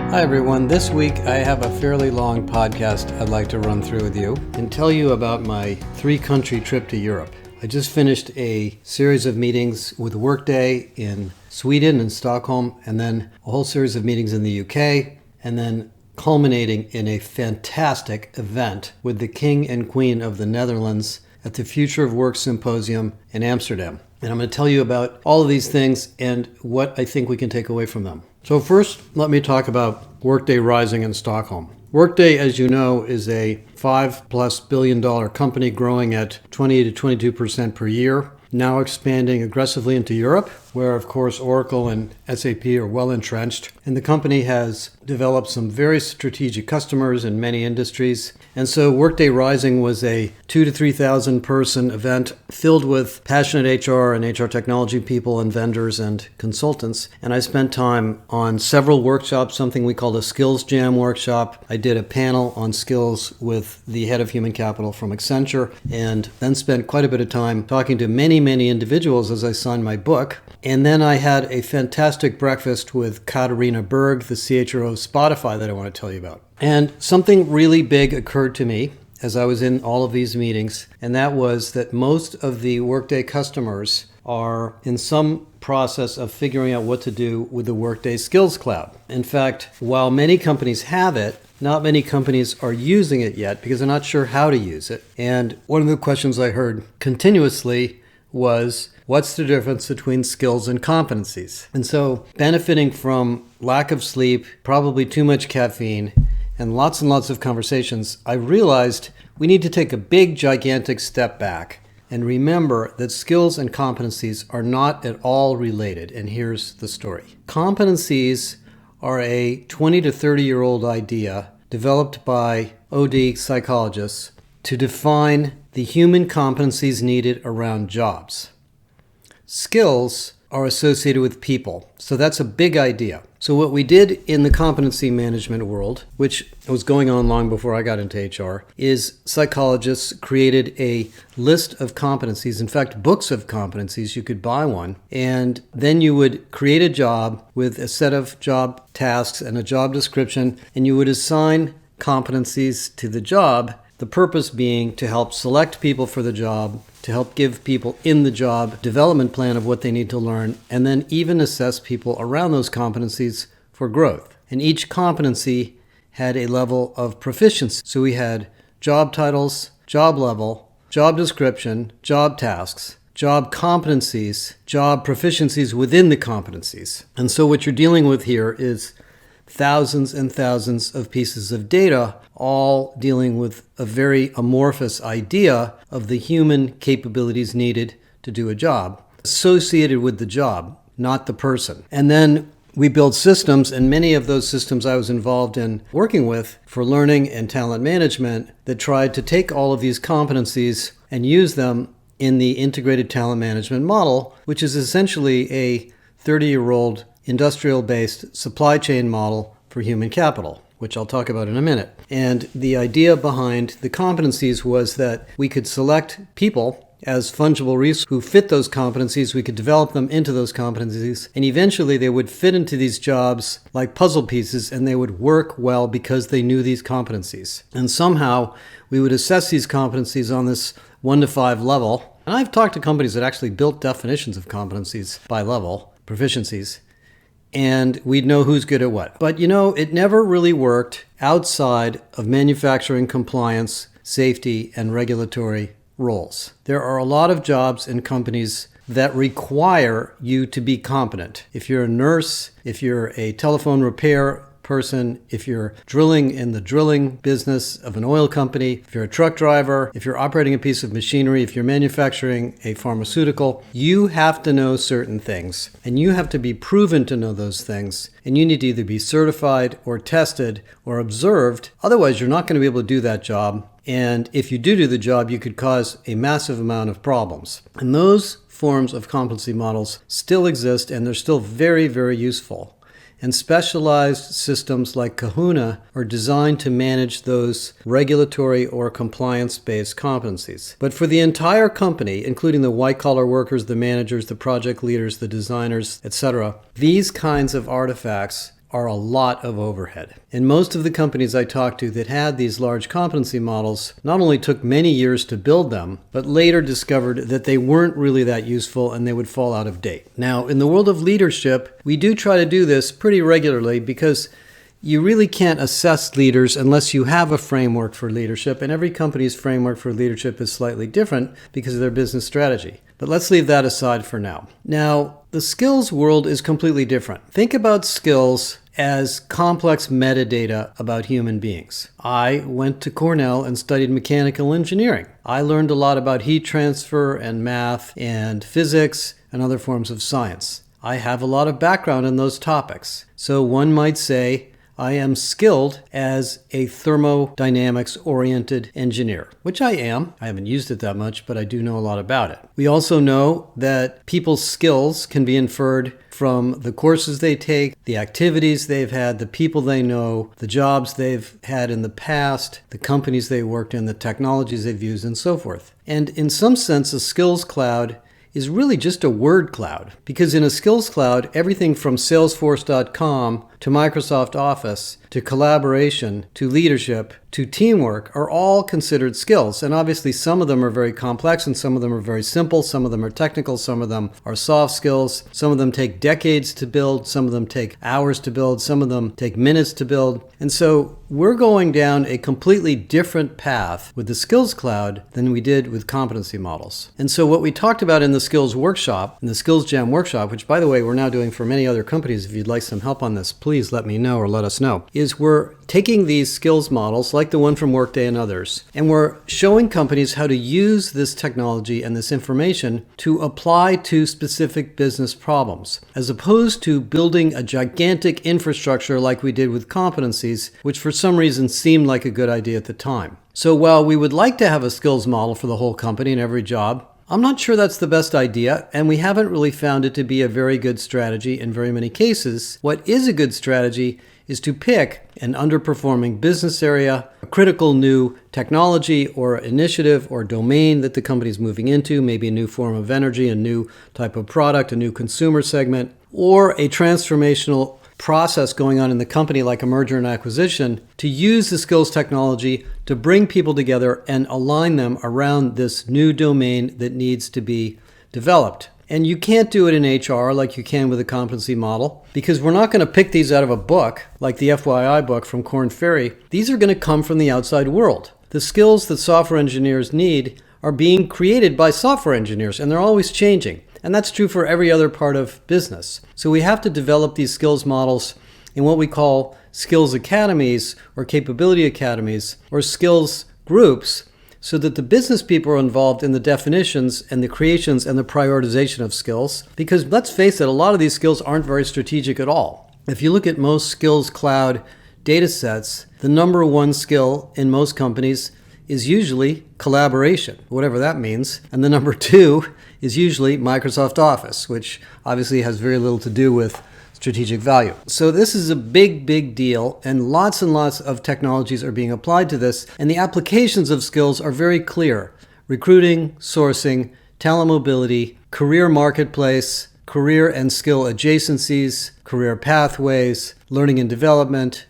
Hi everyone, this week I have a fairly long podcast I'd like to run through with you and tell you about my 3-country trip to Europe. I just finished a series of meetings with Workday in Sweden and Stockholm, and then a whole series of meetings in the UK, and then culminating in a fantastic event with the King and Queen of the Netherlands at the Future of Work Symposium in Amsterdam. And I'm going to tell you about all of these things and what I think we can take away from them. So first, let me talk about Workday Rising in Stockholm. Workday, as you know, is a $5+ billion company growing at 20 to 22% per year, now expanding aggressively into Europe, where, of course, Oracle and SAP are well entrenched. And the company has developed some very strategic customers in many industries. And so Workday Rising was a 2,000 to 3,000 person event filled with passionate HR and HR technology people and vendors and consultants. And I spent time on several workshops, something we called a Skills Jam workshop. I did a panel on skills with the head of human capital from Accenture, and then spent quite a bit of time talking to many individuals as I signed my book. And then I had a fantastic breakfast with Katarina Berg, the CHRO of Spotify, that I want to tell you about. And something really big occurred to me as I was in all of these meetings, and that was that most of the Workday customers are in some process of figuring out what to do with the Workday Skills Cloud. In fact, while many companies have it, not many companies are using it yet because they're not sure how to use it. And one of the questions I heard continuously was, what's the difference between skills and competencies? And so, benefiting from lack of sleep, probably too much caffeine, and lots of conversations, I realized we need to take a big, gigantic step back and remember that skills and competencies are not at all related. And here's the story. Competencies are a 20 to 30-year-old idea developed by OD psychologists to define the human competencies needed around jobs. Skills are associated with people, so that's a big idea. So what we did in the competency management world, which was going on long before I got into HR, is psychologists created a list of competencies, in fact, books of competencies. You could buy one, and then you would create a job with a set of job tasks and a job description, and you would assign competencies to the job. The purpose being to help select people for the job, to help give people in the job development plan of what they need to learn, and then even assess people around those competencies for growth. And each competency had a level of proficiency. So we had job titles, job level, job description, job tasks, job competencies, job proficiencies within the competencies. And so what you're dealing with here is thousands and thousands of pieces of data, all dealing with a very amorphous idea of the human capabilities needed to do a job, associated with the job, not the person. And then we build systems, and many of those systems I was involved in working with for learning and talent management that tried to take all of these competencies and use them in the integrated talent management model, which is essentially a 30-year-old industrial-based supply chain model for human capital, which I'll talk about in a minute. And the idea behind the competencies was that we could select people as fungible resources who fit those competencies. We could develop them into those competencies, and eventually they would fit into these jobs like puzzle pieces, and they would work well because they knew these competencies. And somehow we would assess these competencies on this 1 to 5 level. And I've talked to companies that actually built definitions of competencies by level, proficiencies, and we'd know who's good at what. But it never really worked outside of manufacturing, compliance, safety, and regulatory roles. There are a lot of jobs in companies that require you to be competent. If you're a nurse, if you're a telephone repair person, if you're drilling in the drilling business of an oil company, if you're a truck driver, if you're operating a piece of machinery, if you're manufacturing a pharmaceutical, you have to know certain things, and you have to be proven to know those things, and you need to either be certified or tested or observed. Otherwise, you're not going to be able to do that job. And if you do the job, you could cause a massive amount of problems. And those forms of competency models still exist, and they're still very, very useful. and specialized systems like Kahuna are designed to manage those regulatory or compliance-based competencies. But for the entire company, including the white-collar workers, the managers, the project leaders, the designers, etc., these kinds of artifacts are a lot of overhead. And most of the companies I talked to that had these large competency models not only took many years to build them, but later discovered that they weren't really that useful and they would fall out of date. Now, in the world of leadership, we do try to do this pretty regularly because you really can't assess leaders unless you have a framework for leadership, and every company's framework for leadership is slightly different because of their business strategy. But let's leave that aside for now. Now, the skills world is completely different. Think about skills as complex metadata about human beings. I went to Cornell and studied mechanical engineering. I learned a lot about heat transfer and math and physics and other forms of science. I have a lot of background in those topics. So one might say I am skilled as a thermodynamics-oriented engineer, which I am. I haven't used it that much, but I do know a lot about it. We also know that people's skills can be inferred from the courses they take, the activities they've had, the people they know, the jobs they've had in the past, the companies they worked in, the technologies they've used, and so forth. And in some sense, a skills cloud is really just a word cloud, because in a skills cloud, everything from Salesforce.com to Microsoft Office to collaboration to leadership to teamwork are all considered skills. And obviously some of them are very complex and some of them are very simple. Some of them are technical. Some of them are soft skills. Some of them take decades to build. Some of them take hours to build. Some of them take minutes to build. And so we're going down a completely different path with the skills cloud than we did with competency models. And so what we talked about in the skills workshop, in the skills jam workshop, which by the way, we're now doing for many other companies. If you'd like some help on this, please let me know or let us know, is we're taking these skills models like the one from Workday and others, and we're showing companies how to use this technology and this information to apply to specific business problems, as opposed to building a gigantic infrastructure like we did with competencies, which for some reason seemed like a good idea at the time. So while we would like to have a skills model for the whole company and every job, I'm not sure that's the best idea, and we haven't really found it to be a very good strategy in very many cases. What is a good strategy is to pick an underperforming business area, a critical new technology or initiative or domain that the company is moving into, maybe a new form of energy, a new type of product, a new consumer segment, or a transformational process going on in the company like a merger and acquisition, to use the skills technology to bring people together and align them around this new domain that needs to be developed. And you can't do it in HR like you can with a competency model, because we're not going to pick these out of a book like the FYI book from Korn Ferry. These are going to come from the outside world. The skills that software engineers need are being created by software engineers, and they're always changing. And that's true for every other part of business. So we have to develop these skills models in what we call skills academies or capability academies or skills groups, so that the business people are involved in the definitions and the creations and the prioritization of skills. Because let's face it, a lot of these skills aren't very strategic at all. If you look at most skills cloud data sets, the number one skill in most companies is usually collaboration, whatever that means. And the number two is usually Microsoft Office, which obviously has very little to do with strategic value. So this is a big, big deal, and lots of technologies are being applied to this, and the applications of skills are very clear. Recruiting, sourcing, talent mobility, career marketplace, career and skill adjacencies, career pathways, learning and development,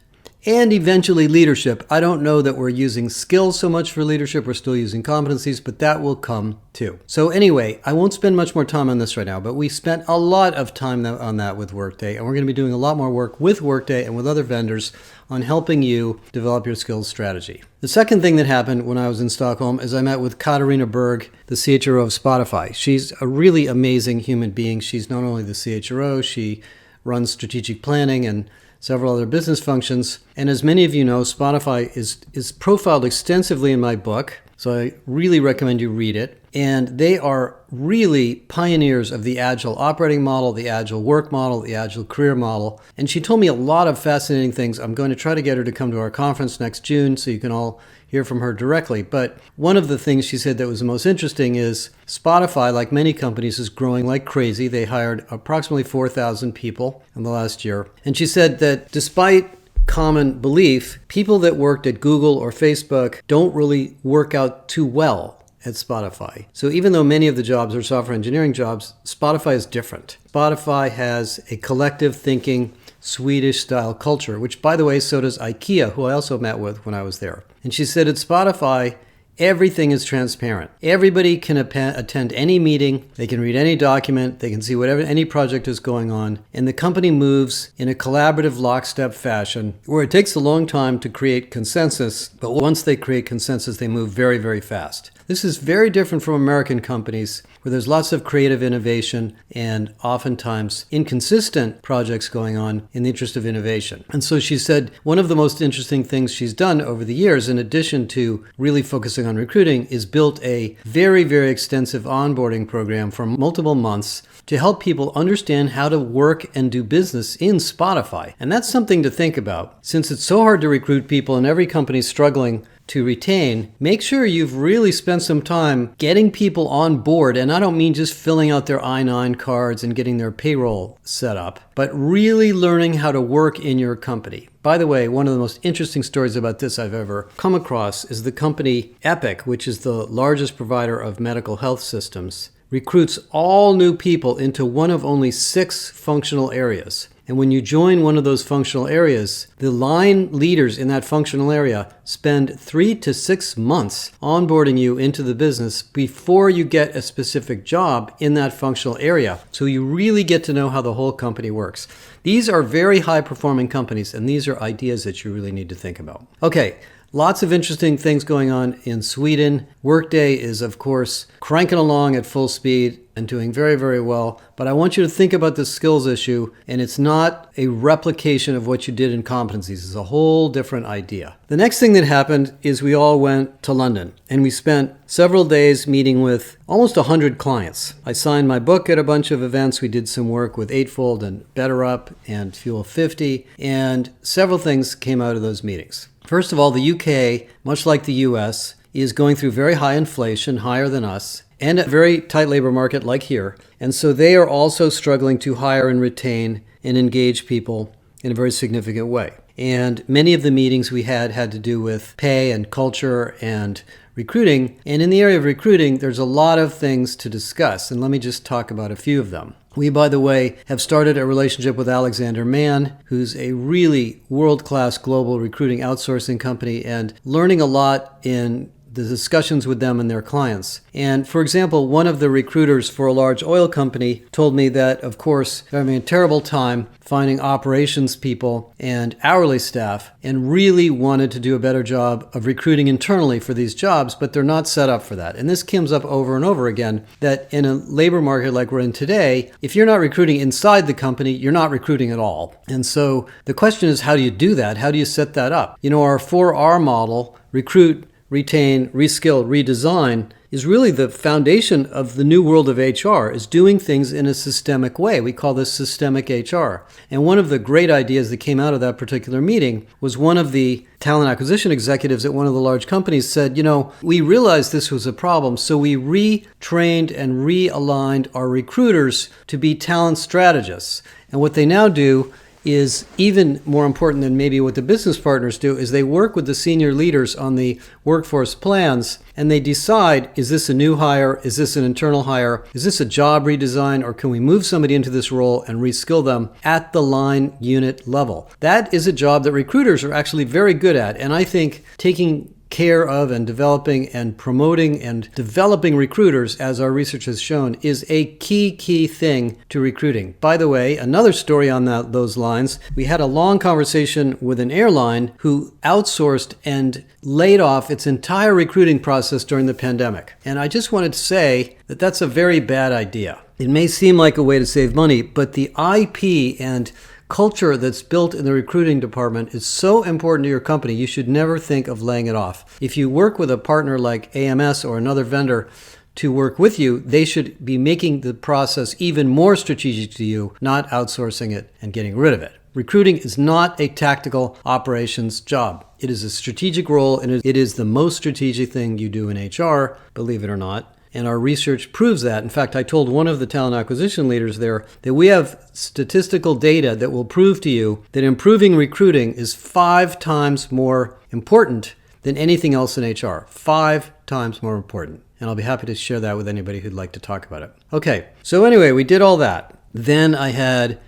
and eventually leadership. I don't know that we're using skills so much for leadership. We're still using competencies, but that will come too. So anyway, I won't spend much more time on this right now, but we spent a lot of time on that with Workday, and we're going to be doing a lot more work with Workday and with other vendors on helping you develop your skills strategy. The second thing that happened when I was in Stockholm is I met with Katarina Berg, the CHRO of Spotify. She's a really amazing human being. She's not only the CHRO, she runs strategic planning and several other business functions. And as many of you know, Spotify is profiled extensively in my book, so I really recommend you read it. and they are really pioneers of the agile operating model, the agile work model, the agile career model. And she told me a lot of fascinating things. I'm going to try to get her to come to our conference next June so you can all hear from her directly. But one of the things she said that was the most interesting is Spotify, like many companies, is growing like crazy. They hired approximately 4,000 people in the last year. And she said that despite common belief, people that worked at Google or Facebook don't really work out too well at Spotify. So even though many of the jobs are software engineering jobs, Spotify is different. Spotify has a collective thinking Swedish-style culture, which, by the way, so does IKEA, who I also met with when I was there. And she said at Spotify, everything is transparent. Everybody can attend any meeting, they can read any document, they can see whatever any project is going on, and the company moves in a collaborative lockstep fashion where it takes a long time to create consensus, but once they create consensus, they move very, very fast. This is very different from American companies where there's lots of creative innovation and oftentimes inconsistent projects going on in the interest of innovation. And so she said one of the most interesting things she's done over the years, in addition to really focusing on recruiting, is built a very, very extensive onboarding program for multiple months to help people understand how to work and do business in Spotify. And that's something to think about. Since it's so hard to recruit people and every company's struggling to retain, make sure you've really spent some time getting people on board. And I don't mean just filling out their I-9 cards and getting their payroll set up, but really learning how to work in your company. By the way, one of the most interesting stories about this I've ever come across is the company Epic, which is the largest provider of medical health systems, recruits all new people into one of only 6 functional areas. And when you join one of those functional areas, the line leaders in that functional area spend 3 to 6 months onboarding you into the business before you get a specific job in that functional area. So you really get to know how the whole company works. These are very high-performing companies, and these are ideas that you really need to think about. Okay. Lots of interesting things going on in Sweden. Workday is, of course, cranking along at full speed and doing very, very well. But I want you to think about the skills issue, and it's not a replication of what you did in competencies. It's a whole different idea. The next thing that happened is we all went to London, and we spent several days meeting with almost 100 clients. I signed my book at a bunch of events. We did some work with Eightfold and BetterUp and Fuel 50, and several things came out of those meetings. First of all, the UK, much like the US, is going through very high inflation, higher than us, and a very tight labor market like here. And so they are also struggling to hire and retain and engage people in a very significant way. And many of the meetings we had to do with pay and culture and recruiting. And in the area of recruiting, there's a lot of things to discuss. And let me just talk about a few of them. We, by the way, have started a relationship with Alexander Mann, who's a really world-class global recruiting outsourcing company, and learning a lot in the discussions with them and their clients. And for example, one of the recruiters for a large oil company told me that, of course, they're having a terrible time finding operations people and hourly staff, and really wanted to do a better job of recruiting internally for these jobs, but they're not set up for that. And this comes up over and over again, that in a labor market like we're in today, if you're not recruiting inside the company, you're not recruiting at all. And so the question is, how do you do that? How do you set that up? You know, our 4R model, recruit, retain, reskill, redesign, is really the foundation of the new world of HR, is doing things in a systemic way. We call this systemic HR. And one of the great ideas that came out of that particular meeting was one of the talent acquisition executives at one of the large companies said, you know, we realized this was a problem, so we retrained and realigned our recruiters to be talent strategists. And what they now do is even more important than maybe what the business partners do, is they work with the senior leaders on the workforce plans, and they decide, is this a new hire? Is this an internal hire? Is this a job redesign? Or can we move somebody into this role and reskill them at the line unit level? That is a job that recruiters are actually very good at. And I think taking care of and developing and promoting and developing recruiters, as our research has shown, is a key thing to recruiting. By the way, another story on those lines, we had a long conversation with an airline who outsourced and laid off its entire recruiting process during the pandemic. And I just wanted to say that that's a very bad idea. It may seem like a way to save money, but the IP and culture that's built in the recruiting department is so important to your company, you should never think of laying it off. If you work with a partner like AMS or another vendor to work with you, they should be making the process even more strategic to you, not outsourcing it and getting rid of it. Recruiting is not a tactical operations job. It is a strategic role, and it is the most strategic thing you do in HR, believe it or not. And our research proves that. In fact, I told one of the talent acquisition leaders there that we have statistical data that will prove to you that improving recruiting is 5 times more important than anything else in HR. 5 times more important. And I'll be happy to share that with anybody who'd like to talk about it. Okay, so anyway, we did all that. Then I had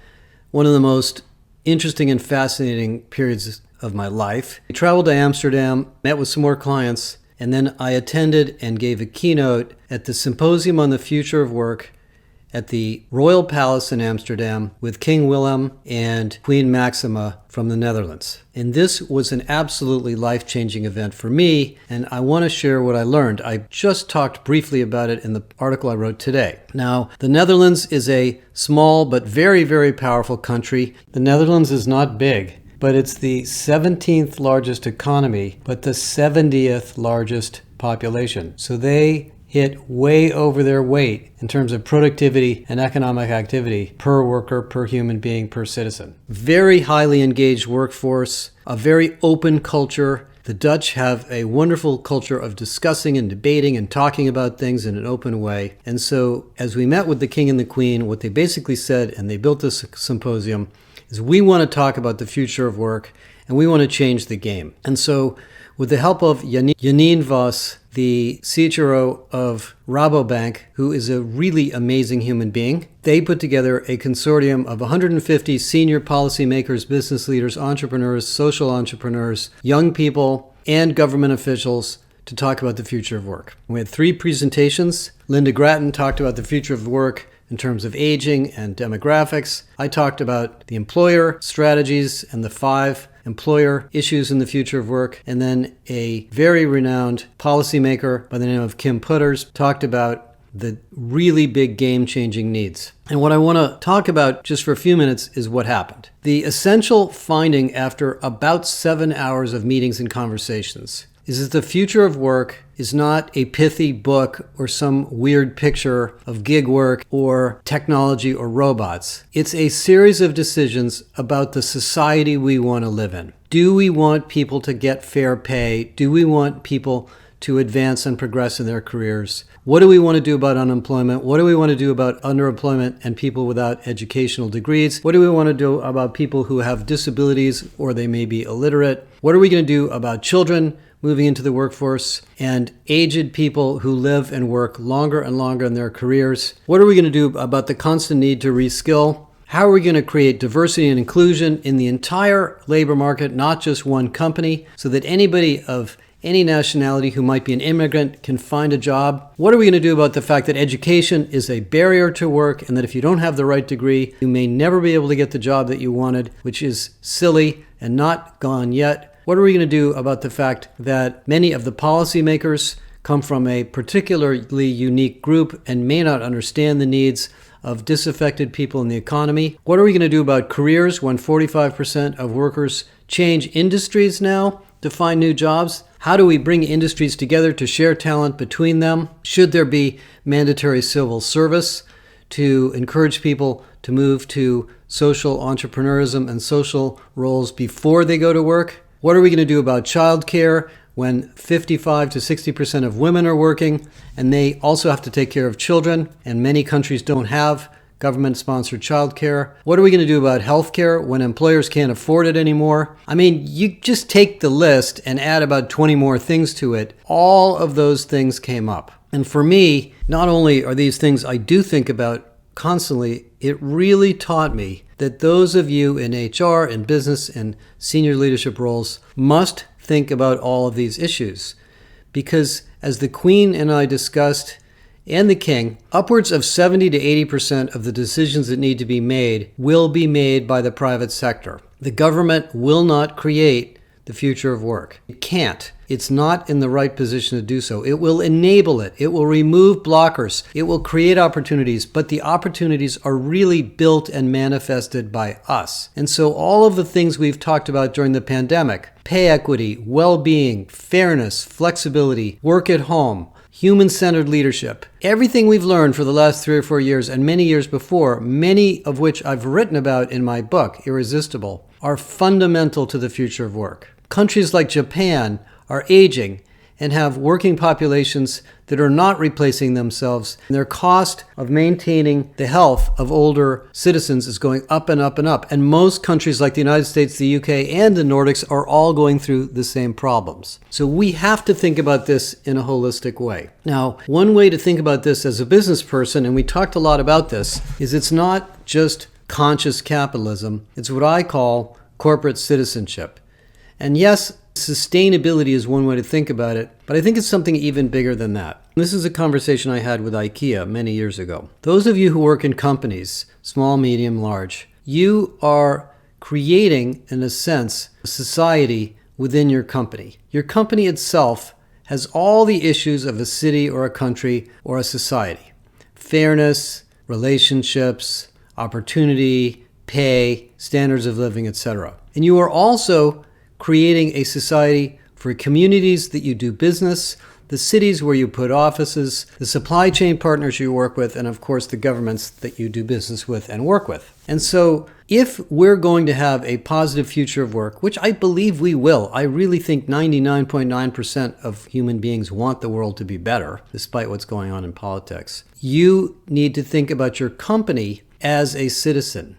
one of the most interesting and fascinating periods of my life. I traveled to Amsterdam, met with some more clients, and then I attended and gave a keynote at the Symposium on the Future of Work at the Royal Palace in Amsterdam with King Willem and Queen Maxima from the Netherlands. And this was an absolutely life-changing event for me, and I want to share what I learned. I just talked briefly about it in the article I wrote today. Now, the Netherlands is a small but very, very powerful country. The Netherlands is not big, but it's the 17th largest economy, but the 70th largest population. So they hit way over their weight in terms of productivity and economic activity per worker, per human being, per citizen. Very highly engaged workforce, a very open culture. The Dutch have a wonderful culture of discussing and debating and talking about things in an open way. And so as we met with the King and the Queen, what they basically said, and they built this symposium, is we want to talk about the future of work and we want to change the game. And so with the help of Janine Vos, the CHRO of Rabobank, who is a really amazing human being, they put together a consortium of 150 senior policymakers, business leaders, entrepreneurs, social entrepreneurs, young people, and government officials to talk about the future of work. We had 3 presentations. Linda Grattan talked about the future of work in terms of aging and demographics. I talked about the employer strategies and the 5 employer issues in the future of work. And then a very renowned policymaker by the name of Kim Putters talked about the really big game-changing needs. And what I want to talk about just for a few minutes is what happened. The essential finding after about 7 hours of meetings and conversations is that the future of work is not a pithy book or some weird picture of gig work or technology or robots. It's a series of decisions about the society we want to live in. Do we want people to get fair pay? Do we want people to advance and progress in their careers? What do we want to do about unemployment? What do we want to do about underemployment and people without educational degrees? What do we want to do about people who have disabilities or they may be illiterate? What are we going to do about children moving into the workforce and aged people who live and work longer and longer in their careers? What are we going to do about the constant need to reskill? How are we going to create diversity and inclusion in the entire labor market, not just one company, so that anybody of any nationality who might be an immigrant can find a job? What are we going to do about the fact that education is a barrier to work and that if you don't have the right degree, you may never be able to get the job that you wanted, which is silly and not gone yet? What are we going to do about the fact that many of the policymakers come from a particularly unique group and may not understand the needs of disaffected people in the economy? What are we going to do about careers when 45% of workers change industries now to find new jobs? How do we bring industries together to share talent between them? Should there be mandatory civil service to encourage people to move to social entrepreneurism and social roles before they go to work? What are we going to do about childcare when 55 to 60% of women are working and they also have to take care of children and many countries don't have government-sponsored childcare? What are we going to do about healthcare when employers can't afford it anymore? I mean, you just take the list and add about 20 more things to it. All of those things came up. And for me, not only are these things I do think about constantly, it really taught me that those of you in HR and business and senior leadership roles must think about all of these issues. Because as the Queen and I discussed, and the King, upwards of 70 to 80% of the decisions that need to be made will be made by the private sector. The government will not create the future of work. It can't. It's not in the right position to do so. It will enable it. It will remove blockers. It will create opportunities, but the opportunities are really built and manifested by us. And so all of the things we've talked about during the pandemic, pay equity, well-being, fairness, flexibility, work at home, human-centered leadership. Everything we've learned for the last 3 or 4 years and many years before, many of which I've written about in my book, Irresistible, are fundamental to the future of work. Countries like Japan are aging and have working populations that are not replacing themselves. And their cost of maintaining the health of older citizens is going up and up and up. And most countries like the United States, the UK, and the Nordics are all going through the same problems. So we have to think about this in a holistic way. Now, one way to think about this as a business person, and we talked a lot about this, is it's not just conscious capitalism. It's what I call corporate citizenship. And yes, sustainability is one way to think about it, but I think it's something even bigger than that. This is a conversation I had with IKEA many years ago. Those of you who work in companies, small, medium, large, you are creating, in a sense, a society within your company. Your company itself has all the issues of a city or a country or a society. Fairness, relationships, opportunity, pay, standards of living, etc. And you are also creating a society for communities that you do business, the cities where you put offices, the supply chain partners you work with, and of course the governments that you do business with and work with. And so if we're going to have a positive future of work, which I believe we will, I really think 99.9% of human beings want the world to be better, despite what's going on in politics, you need to think about your company as a citizen.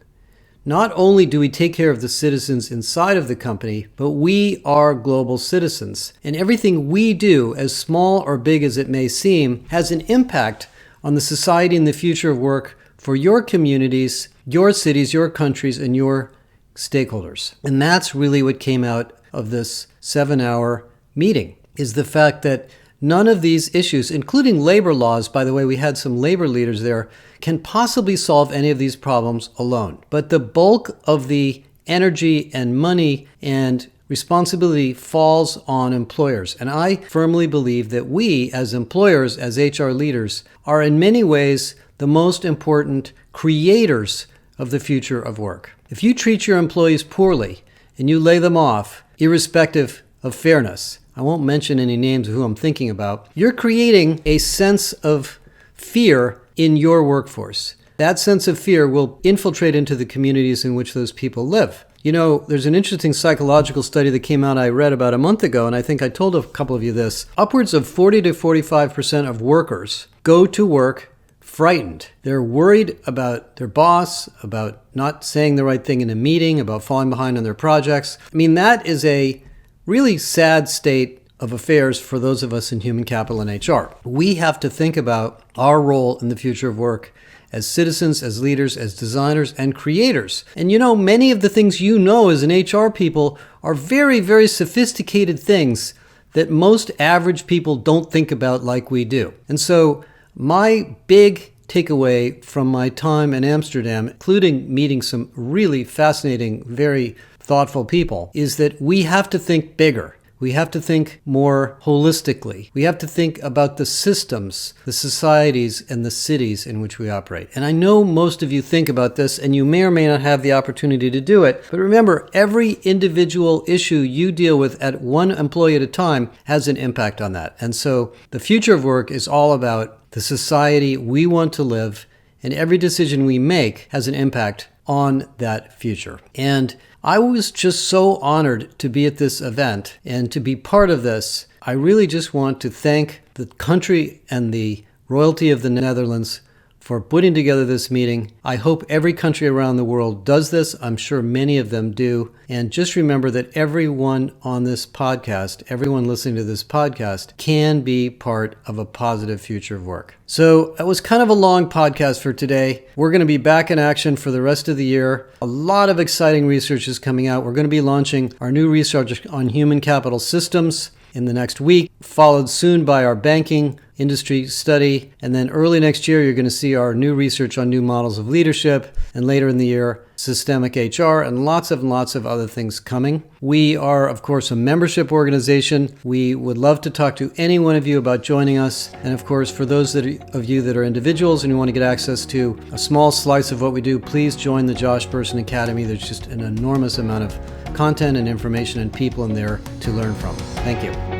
Not only do we take care of the citizens inside of the company, but we are global citizens. And everything we do, as small or big as it may seem, has an impact on the society and the future of work for your communities, your cities, your countries, and your stakeholders. And that's really what came out of this 7-hour meeting, is the fact that none of these issues, including labor laws, by the way, we had some labor leaders there, can possibly solve any of these problems alone. But the bulk of the energy and money and responsibility falls on employers. And I firmly believe that we, as employers, as HR leaders, are in many ways the most important creators of the future of work. If you treat your employees poorly and you lay them off, irrespective of fairness, I won't mention any names of who I'm thinking about, you're creating a sense of fear in your workforce. That sense of fear will infiltrate into the communities in which those people live. You know, there's an interesting psychological study that came out I read about a month ago, and I think I told a couple of you this. Upwards of 40 to 45% of workers go to work frightened. They're worried about their boss, about not saying the right thing in a meeting, about falling behind on their projects. I mean, that is a really sad state of affairs for those of us in human capital and HR. We have to think about our role in the future of work as citizens, as leaders, as designers, and creators. And you know, many of the things you know as an HR people are very, very sophisticated things that most average people don't think about like we do. And so my big takeaway from my time in Amsterdam, including meeting some really fascinating, very thoughtful people, is that we have to think bigger. We have to think more holistically. We have to think about the systems, the societies, and the cities in which we operate. And I know most of you think about this, and you may or may not have the opportunity to do it. But remember, every individual issue you deal with at one employee at a time has an impact on that. And so the future of work is all about the society we want to live, and every decision we make has an impact on that future. And I was just so honored to be at this event and to be part of this. I really just want to thank the country and the royalty of the Netherlands for putting together this meeting. I hope every country around the world does this. I'm sure many of them do. And just remember that everyone on this podcast, everyone listening to this podcast, can be part of a positive future of work. So that was kind of a long podcast for today. We're going to be back in action for the rest of the year. A lot of exciting research is coming out. We're going to be launching our new research on human capital systems in the next week, followed soon by our banking industry study. And then early next year, you're going to see our new research on new models of leadership. And later in the year, systemic HR and lots of other things coming. We are, of course, a membership organization. We would love to talk to any one of you about joining us. And of course, for those of you that are individuals and you want to get access to a small slice of what we do, please join the Josh Bersin Academy. There's just an enormous amount of content and information and people in there to learn from. Thank you.